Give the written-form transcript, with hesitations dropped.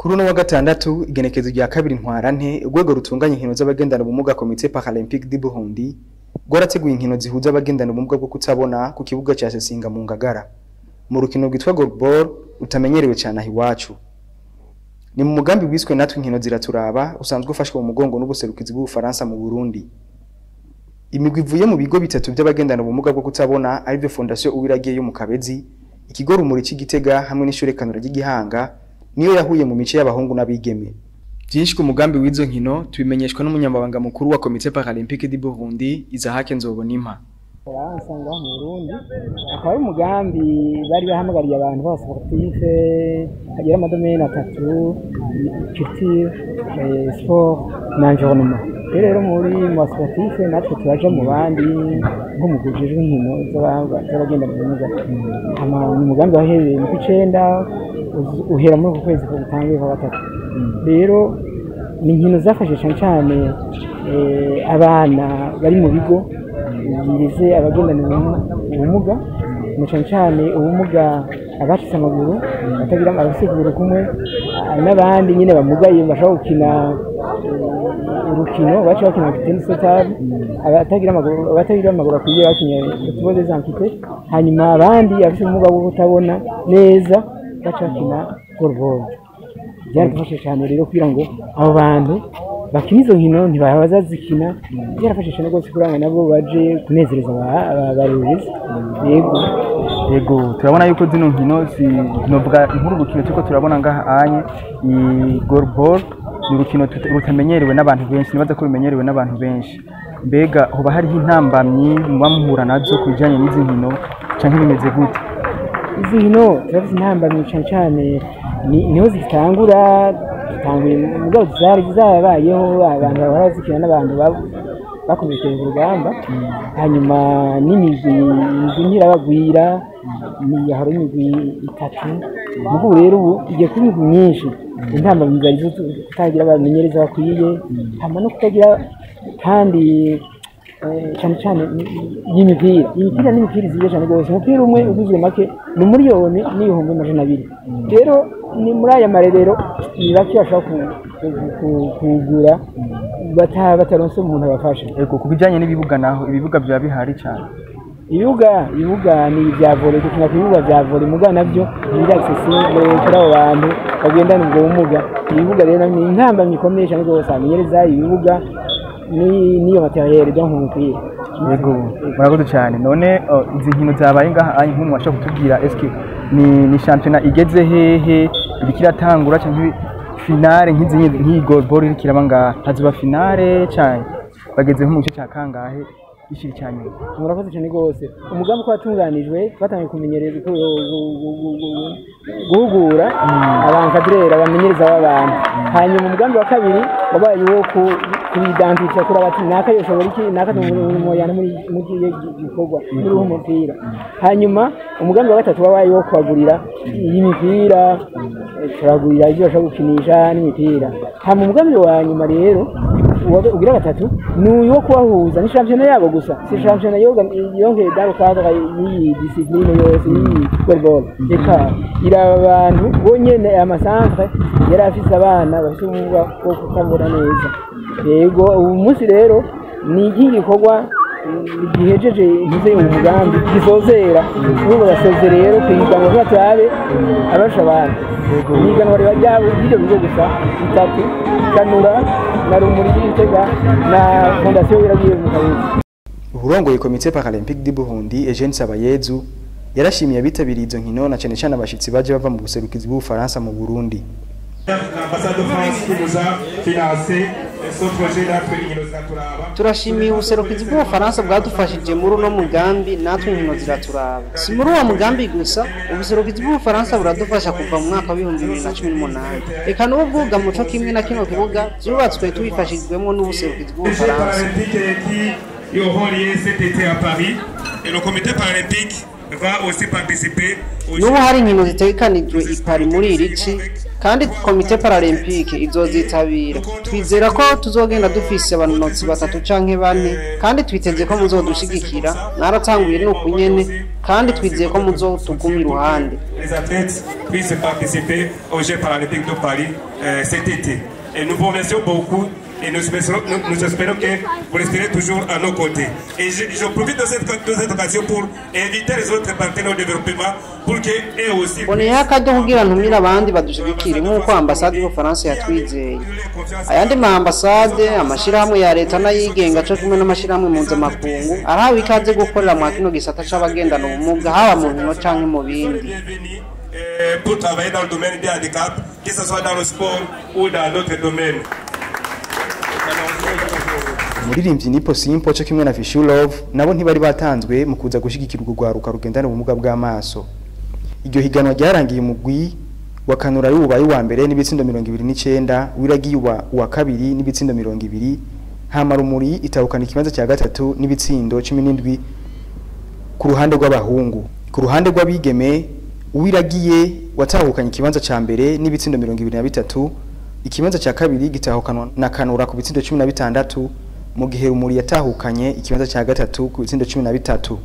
Kuri uno wa gatandatu igenekezo rya kabiri ntwarante urwego rutunganya inkino z'abagendana ubumuga Comité Paralympique du Burundi rwarateguye inkino zihuza abagendana ubumuga bwo kutabona ku kibuga cya Sesinga mu Ngagara mu rukino rwitwa goalball utamenyerewe cyane aho iwacu. Ni mu mugambi wiswe natwe inkino ziraturaba usanzwe ufashwe mu mugongo n'ubuserukizi bw'Ufaransa mu Burundi. Imigwi ivuye mu bigo bitatu by'abagendana ubumuga bwo kutabona ari byo Fondation Uwiragiye yo mu Kabezi, ikigo Rumuri cy'Igitega hamwe n'ishure Kanura ry'Igihanga niyo yahuye mu mice y'abahungu n'abigeme. Byinshi ku mugambi w'izo nkino tubimenyeshwa n'umunyamabanga mukuru wa Comité Paralympique du Burundi Izahake Nzobonimpa. Asanga mu Burundi akaba ari umugambi bari bahamagariye abantu bose sportive hagira amadomene atatu culture sport na environnement. Rero muri mu sportive natwe turaje mu bandi nko mu kujejwe inkino z'abagenda mu bumuga. Mu mugambi wahereye mu 9 uhera muri kwezi kutangiye kwa gatatu. Rero ni inkino zafashije cyane abana bari mu bigo birize abagendana ubumuga cyane ubumuga abacitse amaguru batagira amasiguro kumwe n'abandi nyine bamugaye bashaka gukina urukino baca bakina tennis table abatagira amaguru akwiye bakinye football des amputés, hanyuma abandi afite ubumuga bwo kutabona neza baca bakina goalball. Byarafashije cyane rero kugira ngo abo bantu bakina izo nkino ntibabaza zikina, byarafashije cyane rwose kuranga nabo baje kunezereza abarurizi. Yego turabona yuko zino nkino novuga inkuru rukino tuko turabona ngaha anye ni goalball, ni urukino rutamenyerewe n'abantu benshi, nibaza ko rumenyerewe n'abantu benshi. Mbega hoba hariho intambamyi muba muhura nazo kujanye n'izi nkino canke bimeze gute? Izi nkino turafite intambamyi cyane niho zitangura tanguye mugabo zari zabayeho abantu barazikina n'abantu bakomerekeye ku rugamba, hanyuma n'imigwi nyirabagwira ni hari imigwi itatu. Mugo rero ubu igiye kuba imigwi myinshi, intambamyi zari zo kutagira abamenyereza bakwiye hama no kutagira kandi cyane y'imipira n'imipira zibe cyane rwose. Umupira umwe ugizwe make ni miliyoni n'ibihumbi 200. Rero ni muri aya marerero ni bake bashaka kugura bataronse umuntu abafasha. Ego kubijanye n'ibibuga naho ibibuga bya bihari cyane. Ibibuga ni bya volley, tukina ibibuga bya volley muga navyo ni accessible kuri abo bantu bagendana ubwo bumuga. Ibibuga rero ni intambamyi ikomeye cyane rwose amenyereza ibibuga niyo materiel donc umupira. Yego murakoze cyane. None izi nkino zabaye ngaha anye nk'umuntu washaka kutubwira eske ni championnat igeze hehe, ibikiratangura cyangwa finale nk'iyi goalball irikiraba ngaha hazuba finale cyane bageze mu gice cya kangahe ishiri cyane? Murakoze cyane rwose. Umugambi ko watunganijwe batangiye kumenyereza guhugura abankadrera abamenyereza b'abantu, hanyuma umugambi wa kabiri wabaye wo kuidentifya kuri abati naka yoshobora iki naka n'umuyana muri gikorwa muri umupira. Hanyuma umugambi wa gatatu wabaye wo kwagurira y'imipira, turagurira ibyo bashaka gukinisha n'imipira. Hama umugambi wa nyuma rero ugira gatatu ni uyo kubahuza ni championnat yabo gusa, si championnat yongeye daro kadra iyi discipline yose iyi football. Eka ira abantu bonyene amasantre yari afise abana bafite ubumuga bwo kutabona neza. Yego ubu munsi rero ni igikorwa gihejeje intuze umugambi gisozera ubu basozera rero kwiganwa batabe abasha abantu. Niganwa rero ryabo ibyo bigo gusa bitatu Kanura na Rumuri y'Igitega na Fondation Uwiragiye mu Kabezi. Urongoye Comité Paralympique du Burundi Eugene Sabayezu yarashimiye abitabiriye izo nkino na cyane abashitsi baje bava mu buserukizi bw'Ufaransa mu Burundi. Turashimiye ubuserukizi bw'Ufaransa bwadufashije muri uno mugambi natwe inkino ziraturaba. Si muri uwo mugambi gusa ubuserukizi bw'Ufaransa buradufasha kuva mu mwaka wa 2018. Eka n'ubu bwugamo cyo kimwe na kino kibuga byubatswe tubifashijwemo n'ubuserukizi bw'Ufaransa. N'ubu hari inkino zitegekanijwe i Paris muri iri ci kandi komite paralempike izozitabira. Twizera ko tuzogenda dufise abanonotsi batatu canke bane kandi twiteze ko muzodushigikira, mwaratanguye nuko nyene kandi twizeye ko muzotuguma iruhande. Les athlètes puissent participer aux Jeux paralympiques de Paris cet été. Et nous vous remercions beaucoup et nous espérons que vous resterez toujours à nos côtés. Et je profite de cette occasion pour inviter les autres partenaires au développement pour qu'eux aussi... Boneyeho akaryo kugira ntumire abandi badushigikire nk'uko ambasade y'Ubufaransa yatwizeye. Ayandi ma ambasade, amashirahamwe ya leta n'ayigenga co kimwe n'amashirahamwe mpuzamakungu arahawe ikaze gukorera mu kino gisata c'abagendana ubumuga haba mu nkino canke mu bindi. Pour travailler dans le domaine des handicaps, que ce soit dans le sport ou dans d'autres domaines. Umuririmbyi Nipo Simple cyo kimwe na Fishu Love nabo ntibari batanzwe mu kuza gushigikira urugwaruka rugendana ubumuga bw'amaso. Iryo higanwa ryarangiye umugwi wa Kanura y'ubaye wa mbere n'ibitsindo 29, wiragiye wa kabiri n'ibitsindo 20, Hamarumuri itahukana ikibanza cya gatatu n'ibitsindo 17 ku ruhande rw'abahungu. Ku ruhande rw'abigeme uwiragiye watahukanye ikibanza cya mbere n'ibitsindo 23, ikibanza cya kabiri gitahukanwa na Kanura ku bitsindo 16, mu gihe Rumuri yatahukanye ikibanza cya gatatu ku bitsindo 13.